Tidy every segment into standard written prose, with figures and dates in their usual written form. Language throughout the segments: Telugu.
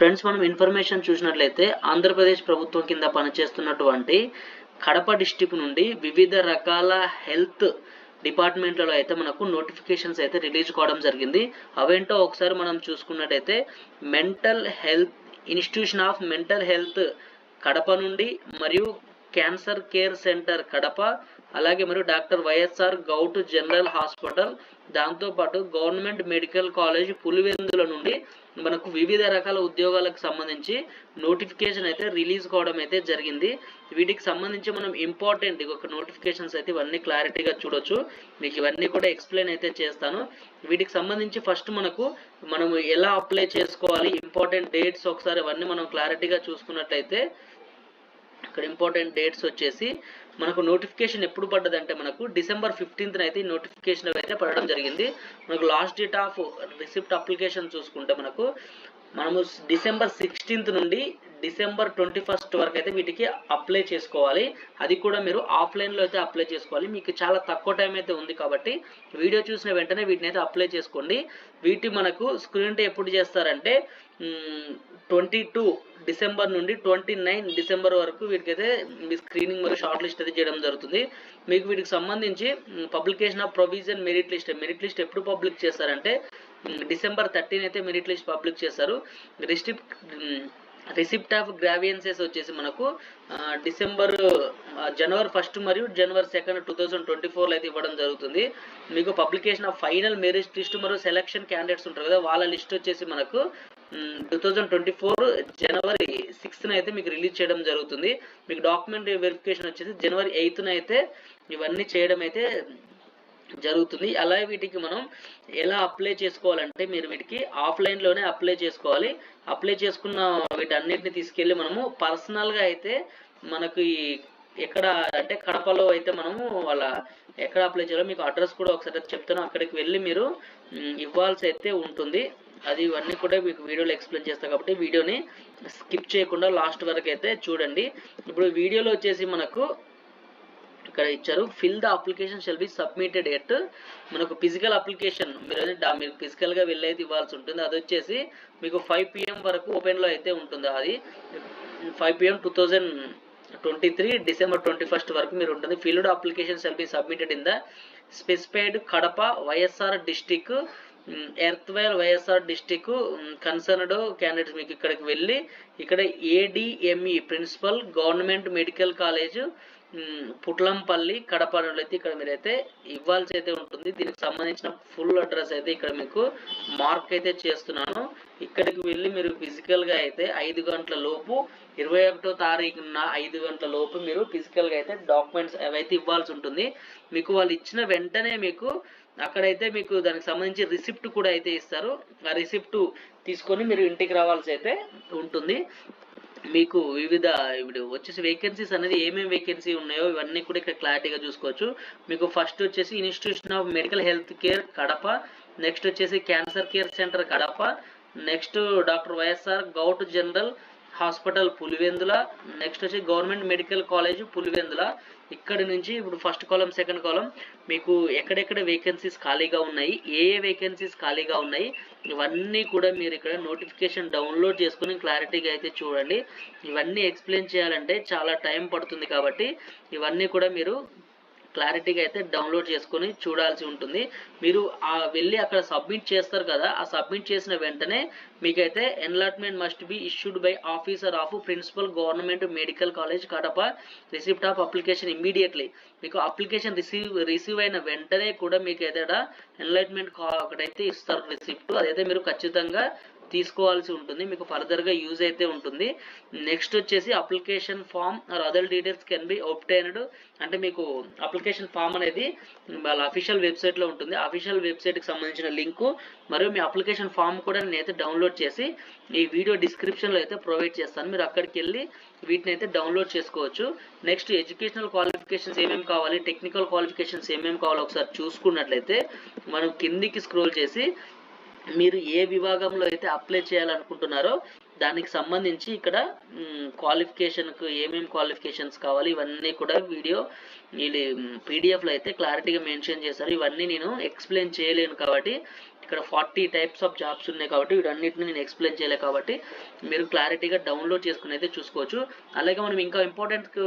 ఫ్రెండ్స్, మనం ఇన్ఫర్మేషన్ చూసినట్లయితే ఆంధ్రప్రదేశ్ ప్రభుత్వం కింద పనిచేస్తున్నటువంటి కడప డిస్టిక్ నుండి వివిధ రకాల హెల్త్ డిపార్ట్మెంట్లలో అయితే మనకు నోటిఫికేషన్స్ అయితే రిలీజ్ కావడం జరిగింది. అవేంటో ఒకసారి మనం చూసుకున్నట్టయితే mental health institution of mental health Kadapa నుండి, మరియు క్యాన్సర్ కేర్ సెంటర్ కడప, అలాగే మరియు doctor YSR govt general hospital, దాంతోపాటు గవర్నమెంట్ మెడికల్ కాలేజ్ పులివెందుల నుండి మనకు వివిధ రకాల ఉద్యోగాలకు సంబంధించి నోటిఫికేషన్ అయితే రిలీజ్ కావడం అయితే జరిగింది. వీటికి సంబంధించి మనం ఇంపార్టెంట్ ఒక నోటిఫికేషన్స్ అయితే ఇవన్నీ క్లారిటీగా చూడొచ్చు. మీకు ఇవన్నీ కూడా ఎక్స్ప్లెయిన్ అయితే చేస్తాను. వీటికి సంబంధించి ఫస్ట్ మనము ఎలా అప్లై చేసుకోవాలి, ఇంపార్టెంట్ డేట్స్ ఒకసారి ఇవన్నీ మనం క్లారిటీగా చూసుకున్నట్లయితే ఇక్కడ ఇంపార్టెంట్ డేట్స్ వచ్చేసి మనకు నోటిఫికేషన్ ఎప్పుడు పడ్డదంటే మనకు డిసెంబర్ 15th అయితే నోటిఫికేషన్ అయితే పడడం జరిగింది. మనకు last date of receipt application చూసుకుంటే మనము డిసెంబర్ 16th నుండి డిసెంబర్ 21st వరకు అయితే వీటికి అప్లై చేసుకోవాలి. అది కూడా మీరు ఆఫ్లైన్లో అయితే అప్లై చేసుకోవాలి. మీకు చాలా తక్కువ టైం అయితే ఉంది కాబట్టి వీడియో చూసిన వెంటనే వీటిని అయితే అప్లై చేసుకోండి. వీటి మనకు స్క్రీన్ ఎప్పుడు చేస్తారంటే 22 డిసెంబర్ నుండి 29 డిసెంబర్ వరకు వీటికైతే మీ స్క్రీనింగ్ మరియు షార్ట్ లిస్ట్ అయితే చేయడం జరుగుతుంది. మీకు వీటికి సంబంధించి publication of provision merit list ఎప్పుడు పబ్లిక్ చేస్తారంటే డిసెంబర్ 13 అయితే మెరిట్ లిస్ట్ పబ్లిక్ చేస్తారు. రిసిప్ట్ ఆఫ్ గ్రావియన్సెస్ వచ్చేసి మనకు జనవరి 1 మరియు జనవరి 2 2024 అయితే ఇవ్వడం జరుగుతుంది. మీకు publication of final merit list మరియు సెలక్షన్ క్యాండిడేట్స్ ఉంటారు కదా, వాళ్ళ లిస్ట్ వచ్చేసి మనకు 2024 జనవరి 6th అయితే మీకు రిలీజ్ చేయడం జరుగుతుంది. మీకు డాక్యుమెంట్ వెరిఫికేషన్ వచ్చేసి జనవరి 8th అయితే ఇవన్నీ చేయడం అయితే జరుగుతుంది. అలాగే వీటికి మనం ఎలా అప్లై చేసుకోవాలంటే మీరు వీటికి ఆఫ్లైన్లోనే అప్లై చేసుకోవాలి. అప్లై చేసుకున్న వీటన్నిటిని తీసుకెళ్ళి మనము పర్సనల్గా అయితే మనకి ఎక్కడ అంటే కడపలో అయితే మనము వాళ్ళ ఎక్కడ అప్లై చేయాలో మీకు అడ్రస్ కూడా ఒకసారి చెప్తాను. అక్కడికి వెళ్ళి మీరు ఇవ్వాల్సి అయితే ఉంటుంది. అది ఇవన్నీ కూడా మీకు వీడియోలో ఎక్స్ప్లెయిన్ చేస్తాను కాబట్టి వీడియోని స్కిప్ చేయకుండా లాస్ట్ వరకు అయితే చూడండి. ఇప్పుడు వీడియోలో వచ్చేసి మనకు ఇక్కడ ఇచ్చారు, fill the application shall be submitted at మనకు ఫిజికల్ అప్లికేషన్ మీరు ఫిజికల్గా వెళ్ళైతే ఇవ్వాల్సి ఉంటుంది. అది వచ్చేసి మీకు 5 PM వరకు ఓపెన్లో అయితే ఉంటుంది. అది 5 PM 2023 డిసెంబర్ 21st వరకు మీరు ఉంటుంది. Filled application shall be submitted in the specified Kadapa YSR district erstwhile YSR district concerned candidates మీకు ఇక్కడికి వెళ్ళి ఇక్కడ ADME principal government medical college Putlampalli Kadapa అయితే ఇక్కడ మీరైతే ఇవ్వాల్సి అయితే ఉంటుంది. దీనికి సంబంధించిన ఫుల్ అడ్రస్ అయితే ఇక్కడ మీకు మార్క్ అయితే చేస్తున్నాను. ఇక్కడికి వెళ్ళి మీరు ఫిజికల్గా అయితే 5 గంటల లోపు 21వ తారీఖున 5 గంటల లోపు మీరు ఫిజికల్గా అయితే డాక్యుమెంట్స్ అవైతే ఇవ్వాల్సి ఉంటుంది. మీకు వాళ్ళు ఇచ్చిన వెంటనే మీకు అక్కడైతే మీకు దానికి సంబంధించి రిసిప్ట్ కూడా అయితే ఇస్తారు. ఆ రిసిప్ట్ తీసుకొని మీరు ఇంటికి రావాల్సి అయితే ఉంటుంది. మీకు వివిధ ఇప్పుడు వచ్చేసి వేకెన్సీస్ అనేది ఏమేమి వేకెన్సీ ఉన్నాయో ఇవన్నీ కూడా ఇక్కడ క్లారిటీగా చూసుకోవచ్చు. మీకు ఫస్ట్ వచ్చేసి institution of medical health care Kadapa, next వచ్చేసి cancer care centre Kadapa, next doctor YSR govt general hospital Pulivendula, next వచ్చి గవర్నమెంట్ మెడికల్ కాలేజ్ పులివెందుల. ఇక్కడి నుంచి ఇప్పుడు ఫస్ట్ కాలం సెకండ్ కాలం మీకు ఎక్కడెక్కడ వేకెన్సీస్ ఖాళీగా ఉన్నాయి, ఏ వేకెన్సీస్ ఖాళీగా ఉన్నాయి ఇవన్నీ కూడా మీరు ఇక్కడ నోటిఫికేషన్ డౌన్లోడ్ చేసుకుని క్లారిటీగా అయితే చూడండి. ఇవన్నీ ఎక్స్ప్లెయిన్ చేయాలంటే చాలా టైం పడుతుంది కాబట్టి ఇవన్నీ కూడా మీరు క్లారిటీగా అయితే డౌన్లోడ్ చేసుకొని చూడాల్సి ఉంటుంది. మీరు వెళ్ళి అక్కడ సబ్మిట్ చేస్తారు కదా, ఆ సబ్మిట్ చేసిన వెంటనే మీకైతే allotment must be issued by officer of principal government medical college Kadapa receipt of application immediately. మీకు అప్లికేషన్ రిసీవ్ అయిన వెంటనే కూడా మీకు ఏదైనా ఎన్లైట్మెంట్ ఒకటైతే ఇస్తారు రిసిప్ట్, అదైతే మీరు ఖచ్చితంగా తీసుకోవాల్సి ఉంటుంది. మీకు ఫర్దర్గా యూజ్ అయితే ఉంటుంది. నెక్స్ట్ వచ్చేసి application form or other details can be obtained. అంటే మీకు అప్లికేషన్ ఫామ్ అనేది వాళ్ళ అఫీషియల్ వెబ్సైట్లో ఉంటుంది. అఫీషియల్ వెబ్సైట్కి సంబంధించిన లింకు మరియు మీ అప్లికేషన్ ఫామ్ కూడా నేనైతే డౌన్లోడ్ చేసి ఈ వీడియో డిస్క్రిప్షన్లో అయితే ప్రొవైడ్ చేస్తాను. మీరు అక్కడికి వెళ్ళి వీటిని అయితే డౌన్లోడ్ చేసుకోవచ్చు. నెక్స్ట్ ఎడ్యుకేషనల్ క్వాలిఫికేషన్స్ ఏమేమి కావాలి, టెక్నికల్ క్వాలిఫికేషన్స్ ఏమేమి కావాలో ఒకసారి చూసుకున్నట్లయితే మనం కిందికి స్క్రోల్ చేసి మీరు ఏ విభాగంలో అయితే అప్లై చేయాలనుకుంటున్నారో దానికి సంబంధించి ఇక్కడ క్వాలిఫికేషన్కు ఏమేమి క్వాలిఫికేషన్స్ కావాలి ఇవన్నీ కూడా వీడియో పీడిఎఫ్లో అయితే క్లారిటీగా మెన్షన్ చేశారు. ఇవన్నీ నేను ఎక్స్ప్లెయిన్ చేయలేను కాబట్టి ఇక్కడ 40 టైప్స్ ఆఫ్ జాబ్స్ ఉన్నాయి కాబట్టి వీటన్నిటిని నేను ఎక్స్ప్లెయిన్ చేయలేదు కాబట్టి మీరు క్లారిటీగా డౌన్లోడ్ చేసుకుని అయితే చూసుకోవచ్చు. అలాగే మనం ఇంకా ఇంపార్టెంట్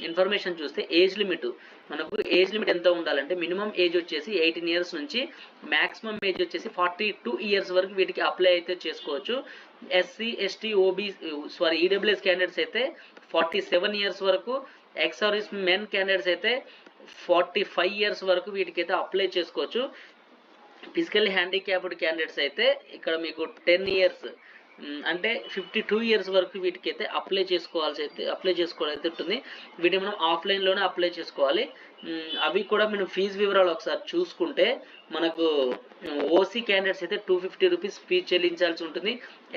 ఇన్ఫర్మేషన్ చూస్తే ఏజ్ లిమిట్, మనకు ఏజ్ లిమిట్ ఎంత ఉండాలంటే మినిమం ఏజ్ వచ్చేసి 18 ఇయర్స్ నుంచి మ్యాక్సిమం ఏజ్ వచ్చేసి 42 ఇయర్స్ వరకు వీటికి అప్లై అయితే చేసుకోవచ్చు. ఎస్సీ ఎస్టీ ఈడబ్ల్యూఎస్ క్యాండిడేట్స్ అయితే 47 ఇయర్స్ వరకు, ఎక్స్ సర్వీస్ మెన్ క్యాండిడేట్స్ అయితే 45 ఇయర్స్ వరకు వీటికైతే అప్లై చేసుకోవచ్చు. ఫిజికల్లీ హ్యాండిక్యాప్డ్ క్యాండిడేట్స్ అయితే ఇక్కడ మీకు 10 ఇయర్స్ అంటే 52 ఇయర్స్ వరకు వీటికైతే అప్లై చేసుకోవాలి అయితే ఉంటుంది. వీటిని మనం ఆఫ్లైన్లోనే అప్లై చేసుకోవాలి. అవి కూడా మనం ఫీజు వివరాలు ఒకసారి చూసుకుంటే మనకు ఓసీ క్యాండిడేట్స్ అయితే 250 రూపీస్ ఫీజు చెల్లించాల్సి ఉంటుంది.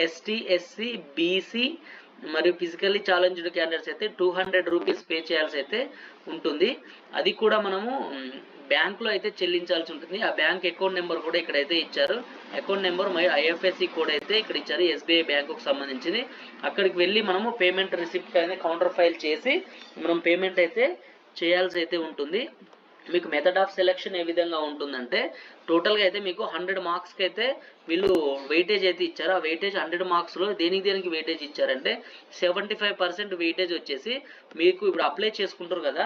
ఎస్టీ ఎస్సీ బీసీ మరియు ఫిజికల్లీ ఛాలెంజ్డ్ క్యాండిడేట్స్ అయితే 200 రూపీస్ పే చేయాల్సి అయితే ఉంటుంది. అది కూడా మనము బ్యాంకులో అయితే చెల్లించాల్సి ఉంటుంది. ఆ బ్యాంక్ అకౌంట్ నెంబర్ కూడా ఇక్కడైతే ఇచ్చారు. అకౌంట్ నెంబర్ మరియు ఐఎఫ్ఎస్సి కోడ్ అయితే ఇక్కడ ఇచ్చారు, ఎస్బీఐ బ్యాంకుకు సంబంధించింది. అక్కడికి వెళ్ళి మనము పేమెంట్ రిసిప్ట్ అనేది కౌంటర్ ఫైల్ చేసి మనం పేమెంట్ అయితే చేయాల్సి అయితే ఉంటుంది. మీకు మెథడ్ ఆఫ్ సెలెక్షన్ ఏ విధంగా ఉంటుందంటే టోటల్గా అయితే మీకు 100 మార్క్స్కి అయితే వీళ్ళు వెయిటేజ్ అయితే ఇచ్చారు. ఆ వెయిటేజ్ 100 మార్క్స్లో దేనికి వెయిటేజ్ ఇచ్చారంటే 75% వెయిటేజ్ వచ్చేసి మీకు ఇప్పుడు అప్లై చేసుకుంటారు కదా,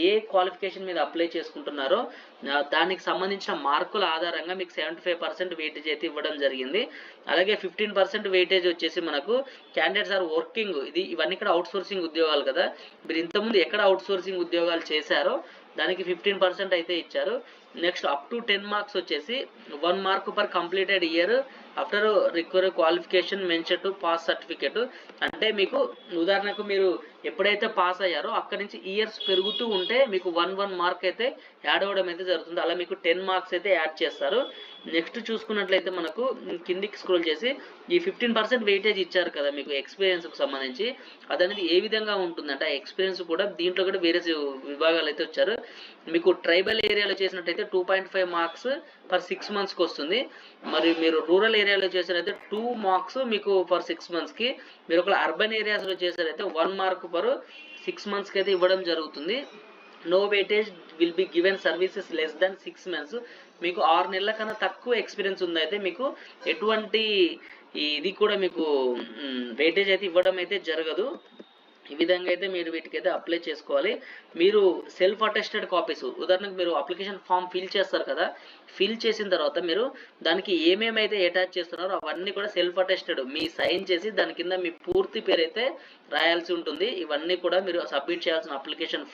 ఏ క్వాలిఫికేషన్ మీద అప్లై చేసుకుంటున్నారో దానికి సంబంధించిన మార్కుల ఆధారంగా మీకు 75% వెయిటేజ్ అయితే ఇవ్వడం జరిగింది. అలాగే 15% వెయిటేజ్ వచ్చేసి మనకు క్యాండిడేట్స్ ఆర్ వర్కింగ్, ఇవన్నీ ఇక్కడ అవుట్ సోర్సింగ్ ఉద్యోగాలు కదా, మీరు ఇంతకుముందు ఎక్కడ అవుట్ సోర్సింగ్ ఉద్యోగాలు చేశారో దానికి 15% అయితే ఇచ్చారు. నెక్స్ట్ అప్ టు 10 మార్క్స్ వచ్చేసి 1 mark per completed year after require qualification mention to pass certificate. అంటే మీకు ఉదాహరణకు మీరు ఎప్పుడైతే పాస్ అయ్యారో అక్కడి నుంచి ఇయర్స్ పెరుగుతూ ఉంటే మీకు 1 మార్క్ అయితే యాడ్ అవ్వడం అయితే జరుగుతుంది. అలా మీకు 10 మార్క్స్ అయితే యాడ్ చేస్తారు. నెక్స్ట్ చూసుకున్నట్లయితే మనకు కిందికి స్క్రోల్ చేసి ఈ 15% వెయిటేజ్ ఇచ్చారు కదా మీకు ఎక్స్పీరియన్స్కి సంబంధించి, అదనేది ఏ విధంగా ఉంటుందంటే ఆ ఎక్స్పీరియన్స్ కూడా దీంట్లో కూడా వేరే విభాగాలు అయితే వచ్చారు. మీకు ట్రైబల్ ఏరియాలో చేసినట్టయితే 2.5 మార్క్స్ పర్ 6 మంత్స్కి వస్తుంది. మరి మీరు రూరల్ ఏరియాలో చేసినట్లయితే 2 మార్క్స్ మీకు పర్ 6 మంత్స్కి, మీరు ఒకవేళ అర్బన్ ఏరియాస్లో చేసినట్లయితే 1 మార్క్ పర్ 6 మంత్స్కి అయితే ఇవ్వడం జరుగుతుంది. No weightage will be given services less than 6 months. మీకు 6 నెలల కన్నా తక్కువ ఎక్స్పీరియన్స్ ఉందైతే మీకు ఎటువంటి ఇది కూడా మీకు వెయిటేజ్ అయితే ఇవ్వడం అయితే జరగదు. ఈ విధంగా అయితే మీరు వీటికైతే అప్లై చేసుకోవాలి. మీరు సెల్ఫ్ అటెస్టెడ్ కాపీస్, ఉదాహరణకు మీరు అప్లికేషన్ ఫామ్ ఫిల్ చేస్తారు కదా, ఫిల్ చేసిన తర్వాత మీరు దానికి ఏమేమైతే అటాచ్ చేస్తున్నారో అవన్నీ కూడా సెల్ఫ్ అటెస్టెడ్ మీ సైన్ చేసి దాని కింద మీ పూర్తి పేరు అయితే రాయాల్సి ఉంటుంది. ఇవన్నీ కూడా మీరు సబ్మిట్ చేయాల్సిన అప్లికేషన్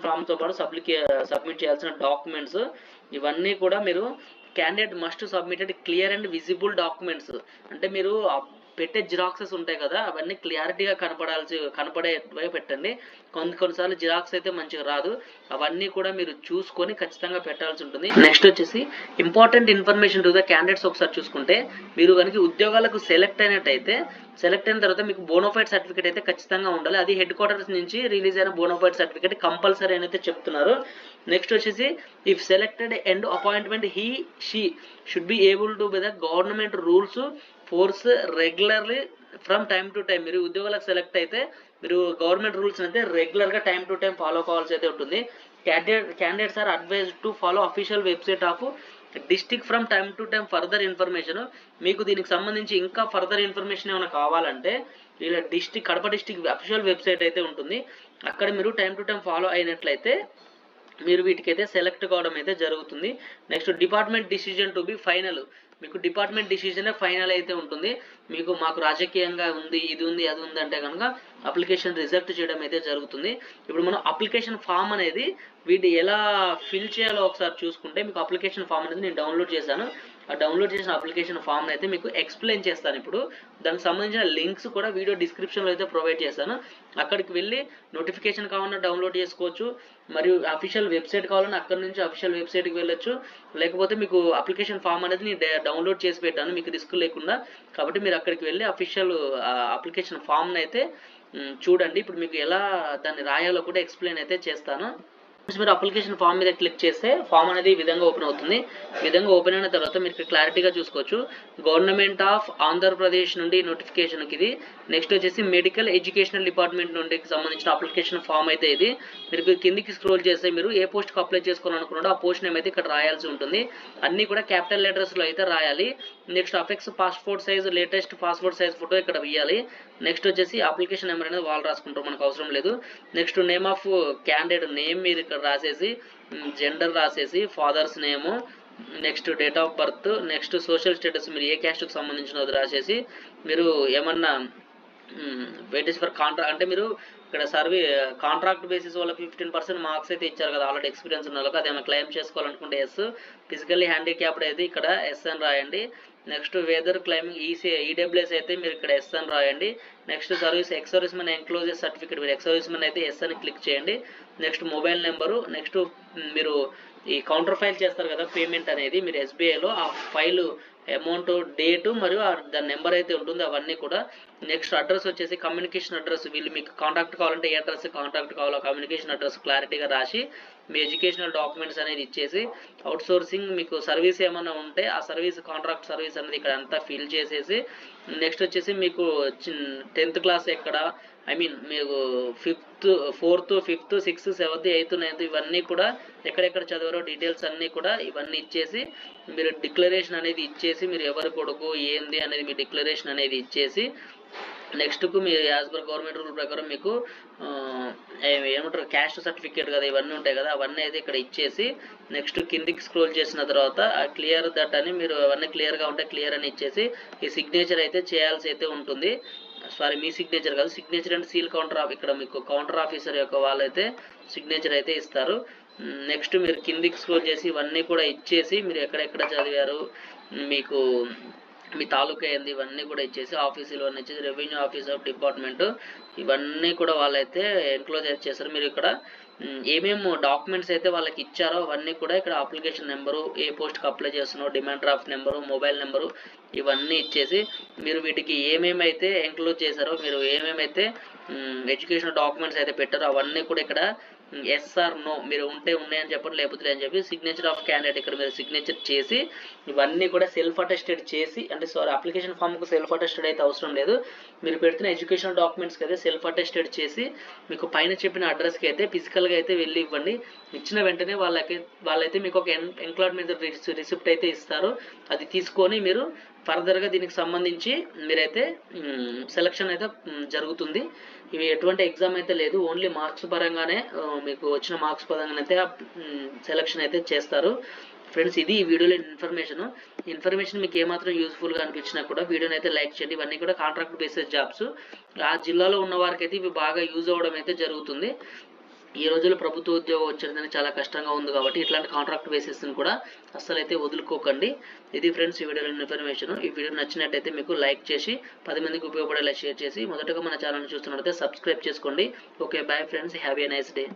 ఫామ్తో పాటు సబ్మిట్ చేయాల్సిన డాక్యుమెంట్స్, ఇవన్నీ కూడా మీరు candidate must submitted clear and visible documents. అంటే మీరు పెట్టే జిరాక్సెస్ ఉంటాయి కదా, అవన్నీ క్లారిటీగా కనపడేట్టుగా పెట్టండి. కొన్నిసార్లు జిరాక్స్ అయితే మంచిగా రాదు, అవన్నీ కూడా మీరు చూసుకొని ఖచ్చితంగా పెట్టాల్సి ఉంటుంది. నెక్స్ట్ వచ్చేసి important information to the candidates ఒకసారి చూసుకుంటే, మీరు కనుక ఉద్యోగాలకు సెలెక్ట్ అయిన తర్వాత మీకు బోనోఫైడ్ సర్టిఫికేట్ అయితే ఖచ్చితంగా ఉండాలి. అది హెడ్ క్వార్టర్స్ నుంచి రిలీజ్ అయిన బోనోఫైడ్ సర్టిఫికేట్ కంపల్సరీ అని అయితే చెప్తున్నారు. నెక్స్ట్ వచ్చేసి if selected and appointment she should be able to buy the government rules force regularly from time to time. మీరు ఉద్యోగాలకు సెలెక్ట్ అయితే మీరు గవర్నమెంట్ రూల్స్ అయితే రెగ్యులర్గా టైం టు టైం ఫాలో కావాల్సి అయితే ఉంటుంది. Candidates are advised to follow official website of district from time to time further information. మీకు దీనికి సంబంధించి ఇంకా ఫర్దర్ ఇన్ఫర్మేషన్ ఏమైనా కావాలంటే ఇలా కడప డిస్ట్రిక్ట్ అఫీషియల్ వెబ్సైట్ అయితే ఉంటుంది, అక్కడ మీరు టైం టు టైం ఫాలో అయినట్లయితే మీరు వీటికైతే సెలెక్ట్ కావడం అయితే జరుగుతుంది. Next department decision to be final. మీకు డిపార్ట్మెంట్ డిసిజనే ఫైనల్ అయితే ఉంటుంది. మాకు రాజకీయంగా ఉంది, ఇది ఉంది, అది ఉంది అంటే కనుక అప్లికేషన్ రిజెక్ట్ చేయడం అయితే జరుగుతుంది. ఇప్పుడు మనం అప్లికేషన్ ఫామ్ అనేది వీటి ఎలా ఫిల్ చేయాలో ఒకసారి చూసుకుంటే, మీకు అప్లికేషన్ ఫామ్ అనేది నేను డౌన్లోడ్ చేశాను. ఆ డౌన్లోడ్ చేసిన అప్లికేషన్ ఫామ్ అయితే మీకు ఎక్స్ప్లెయిన్ చేస్తాను. ఇప్పుడు దానికి సంబంధించిన లింక్స్ కూడా వీడియో డిస్క్రిప్షన్లో అయితే ప్రొవైడ్ చేస్తాను. అక్కడికి వెళ్ళి నోటిఫికేషన్ కావాలన్నా డౌన్లోడ్ చేసుకోవచ్చు, మరియు అఫీషియల్ వెబ్సైట్ కావాలన్నా అక్కడి నుంచి అఫీషియల్ వెబ్సైట్కి వెళ్ళొచ్చు. లేకపోతే మీకు అప్లికేషన్ ఫామ్ అనేది నేను డౌన్లోడ్ చేసి పెట్టాను మీకు రిస్క్ లేకుండా, కాబట్టి మీరు అక్కడికి వెళ్ళి అఫీషియల్ అప్లికేషన్ ఫామ్ని అయితే చూడండి. ఇప్పుడు మీకు ఎలా దాన్ని రాయాలో కూడా ఎక్స్ప్లెయిన్ అయితే చేస్తాను. మీరు అప్లికేషన్ ఫామ్ మీద క్లిక్ చేస్తే ఫామ్ అనేది ఈ విధంగా ఓపెన్ అవుతుంది. ఈ విధంగా ఓపెన్ అయిన తర్వాత మీరు క్లారిటీగా చూసుకోవచ్చు. గవర్నమెంట్ ఆఫ్ ఆంధ్రప్రదేశ్ నుండి నోటిఫికేషన్కి ఇది. నెక్స్ట్ వచ్చేసి మెడికల్ ఎడ్యుకేషనల్ డిపార్ట్మెంట్ నుండి సంబంధించిన అప్లికేషన్ ఫామ్ అయితే ఇది. మీరు కిందికి స్క్రోల్ చేస్తే మీరు ఏ పోస్ట్కి అప్లై చేసుకోవాలనుకున్నాడో ఆ పోస్ట్ నేమ్ అయితే ఇక్కడ రాయాల్సి ఉంటుంది. అన్నీ కూడా క్యాపిటల్ లెటర్స్లో అయితే రాయాలి. Next affix passport size latest passport size photo ఇక్కడ వేయాలి. నెక్స్ట్ వచ్చేసి అప్లికేషన్ నెంబర్ అనేది వాళ్ళు రాసుకుంటారు, మనకు అవసరం లేదు. Next name of candidate name మీరు ఇక్కడ రాసేసి, జెండర్ రాసేసి, fathers name, next date of birth, next social status మీరు ఏ క్యాస్ట్కి సంబంధించినది రాసేసి, మీరు ఏమన్నా వెయిటేజ్ ఫర్ కాంట్రాక్ట్ అంటే మీరు ఇక్కడ కాంట్రాక్ట్ బేసిస్ వాళ్ళకి 15% మార్క్స్ అయితే ఇచ్చారు కదా ఆల్రెడీ ఎక్స్పీరియన్స్ ఉన్న వాళ్ళకి, అదేమైనా క్లెయిమ్ చేసుకోవాలనుకుంటే ఎస్, ఫిజికల్లీ హ్యాండిక్యాప్డ్ అయితే ఇక్కడ ఎస్ అని రాయండి. నెక్స్ట్ వెదర్ క్లైమింగ్ ఈడబ్ల్యూఎస్ అయితే మీరు ఇక్కడ ఎస్ అని రాయండి. Next ex service men enclosure certificate మీరు ఎక్స్ సర్వీస్ మెన్ అయితే ఎస్ అని క్లిక్ చేయండి. నెక్స్ట్ మొబైల్ నెంబరు, నెక్స్ట్ మీరు ఈ కౌంటర్ ఫైల్ చేస్తారు కదా పేమెంట్ అనేది, మీరు ఎస్బీఐలో ఆ ఫైల్ అమౌంట్ డేటు మరియు దాని నెంబర్ అయితే ఉంటుంది అవన్నీ కూడా. నెక్స్ట్ అడ్రస్ వచ్చేసి కమ్యూనికేషన్ అడ్రస్, వీళ్ళు మీకు కాంటాక్ట్ కావాలంటే ఏ అడ్రస్ కాంటాక్ట్ కావాలో కమ్యూనికేషన్ అడ్రస్ క్లారిటీగా రాసి మీ ఎడ్యుకేషనల్ డాక్యుమెంట్స్ అనేది ఇచ్చేసి, అవుట్ సోర్సింగ్ మీకు సర్వీస్ ఏమైనా ఉంటే ఆ సర్వీస్ కాంట్రాక్ట్ సర్వీస్ అనేది ఇక్కడ అంతా ఫిల్ చేసేసి, నెక్స్ట్ వచ్చేసి మీకు 10th క్లాస్ ఎక్కడ, ఐ మీన్ మీకు 4th 5th 6th 7th 8th 9th ఇవన్నీ కూడా ఎక్కడెక్కడ చదివారో డీటెయిల్స్ అన్నీ కూడా ఇవన్నీ ఇచ్చేసి, మీరు డిక్లరేషన్ అనేది ఇచ్చేసి, మీరు ఎవరి కొడుకు ఏంది అనేది మీ డిక్లరేషన్ అనేది ఇచ్చేసి, నెక్స్ట్కు మీరు యాజ్ పర్ గవర్నమెంట్ రూల్ ప్రకారం మీకు ఏమంటారు క్యాస్ట్ సర్టిఫికేట్ కదా ఇవన్నీ ఉంటాయి కదా అవన్నీ అయితే ఇక్కడ ఇచ్చేసి, నెక్స్ట్ కిందికి స్క్రోల్ చేసిన తర్వాత క్లియర్ దట్ అని మీరు అవన్నీ క్లియర్గా ఉంటే క్లియర్ అని ఇచ్చేసి ఈ సిగ్నేచర్ అయితే చేయాల్సి అయితే ఉంటుంది. సారీ మీ సిగ్నేచర్ కాదు, సిగ్నేచర్ అండ్ సీల్ కౌంటర్ ఇక్కడ మీకు కౌంటర్ ఆఫీసర్ యొక్క వాళ్ళైతే సిగ్నేచర్ అయితే ఇస్తారు. నెక్స్ట్ మీరు కిందికి స్క్రోల్ చేసి ఇవన్నీ కూడా ఇచ్చేసి, మీరు ఎక్కడెక్కడ చదివారు, మీకు మీ తాలూకా ఏంది ఇవన్నీ కూడా ఇచ్చేసి, ఆఫీసులో ఇచ్చేసి రెవెన్యూ ఆఫీస్ ఆఫ్ డిపార్ట్మెంట్ ఇవన్నీ కూడా వాళ్ళైతే ఎన్క్లోజ్ చేస్తారు. మీరు ఇక్కడ ఏమేమి డాక్యుమెంట్స్ అయితే వాళ్ళకి ఇచ్చారో అవన్నీ కూడా ఇక్కడ అప్లికేషన్ నెంబరు, ఏ పోస్ట్కి అప్లై చేస్తున్నారో, demand draft number, mobile number ఇవన్నీ ఇచ్చేసి, మీరు వీటికి ఏమేమైతే ఎన్క్లోజ్ చేశారో, మీరు ఏమేమైతే ఎడ్యుకేషన్ డాక్యుమెంట్స్ అయితే పెట్టారో అవన్నీ కూడా ఇక్కడ ఎస్ ఆర్ నో మీరు ఉంటే ఉన్నాయని చెప్పండి, లేకపోతే అని చెప్పి సిగ్నేచర్ ఆఫ్ క్యాండిడేట్ ఇక్కడ మీరు సిగ్నేచర్ చేసి, ఇవన్నీ కూడా సెల్ఫ్ అటెస్టెడ్ చేసి, అంటే సారీ అప్లికేషన్ ఫామ్కు సెల్ఫ్ అటెస్టెడ్ అయితే అవసరం లేదు, మీరు పెడుతున్న ఎడ్యుకేషన్ డాక్యుమెంట్స్కి అయితే సెల్ఫ్ అటెస్టెడ్ చేసి మీకు పైన చెప్పిన అడ్రస్కి అయితే ఫిజికల్గా అయితే వెళ్ళి ఇవ్వండి. ఇచ్చిన వెంటనే వాళ్ళైతే మీకు ఒక ఎంప్లాయ్మెంట్ రిసిప్ట్ అయితే ఇస్తారు. అది తీసుకొని మీరు ఫర్దర్గా దీనికి సంబంధించి మీరైతే సెలక్షన్ అయితే జరుగుతుంది. ఇవి ఎటువంటి ఎగ్జామ్ అయితే లేదు, ఓన్లీ మార్క్స్ పరంగానే మీకు వచ్చిన మార్క్స్ పరంగానే అయితే సెలక్షన్ అయితే చేస్తారు. ఫ్రెండ్స్ ఇది ఈ వీడియోలో ఇన్ఫర్మేషన్ మీకు ఏమాత్రం యూస్ఫుల్గా అనిపించినా కూడా వీడియోని అయితే లైక్ చేయండి. ఇవన్నీ కూడా కాంట్రాక్ట్ బేసిస్ జాబ్స్, ఆ జిల్లాలో ఉన్న వారికి అయితే ఇవి బాగా యూజ్ అవ్వడం అయితే జరుగుతుంది. ఈ రోజుల్లో ప్రభుత్వ ఉద్యోగం వచ్చేది చాలా కష్టంగా ఉంది కాబట్టి ఇట్లాంటి కాంట్రాక్ట్ బేసిస్ని కూడా అస్సలు అయితే వదులుకోకండి. ఇది ఫ్రెండ్స్ ఈ వీడియోలో ఇన్ఫర్మేషన్. ఈ వీడియో నచ్చినట్టయితే మీకు లైక్ చేసి 10 మందికి ఉపయోగపడేలా షేర్ చేసి, మొదటగా మన ఛానల్ని చూస్తున్నట్లయితే సబ్స్క్రైబ్ చేసుకోండి. Okay bye friends, have a nice day.